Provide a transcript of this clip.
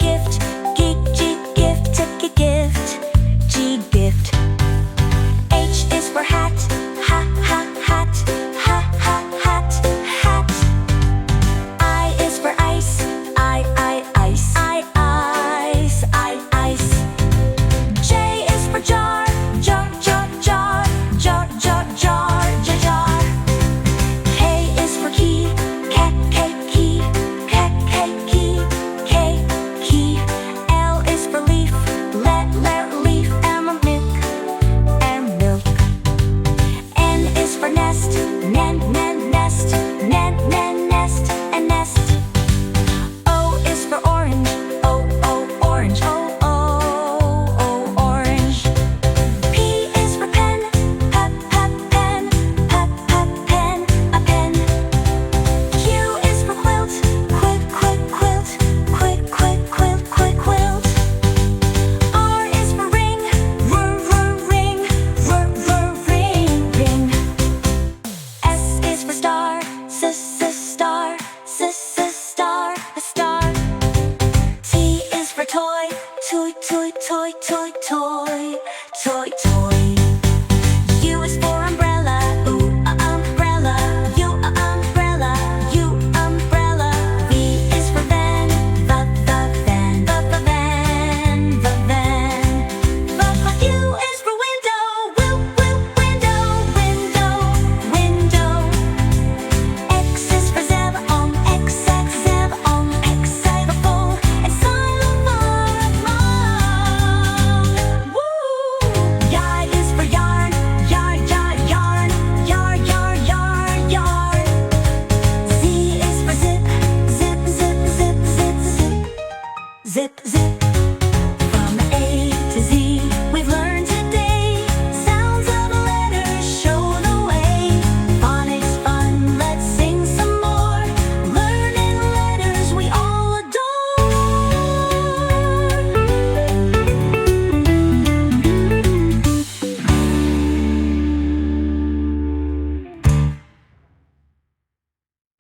gift. G gift, take a gift. G gift. H is for hat. Ha ha hat. Ha ha hat. Hat. I is for ice. I ice. I ice. I ice. J is for jar. Jar jar jar. Jar jar jar. Jar jar. K is for key. Key. Key. Key. L is for leaf. Leaf. Milk. N is for nest. Nest. Nest. And nest. O is for orange. Orange. Orange. P is for pen. Pen. Pen. A pen. Q is for quilt. Quilt. R is for ring. Ring. S is for star. Star. T is for toy. Toy. U is for umbrella. Umbrella. Umbrella. V is for van. The van. U is for window. Window. X is for xylophone. Xylophone. And xylophone. Y is for yarn. Yarn. Z is for zip. Zip.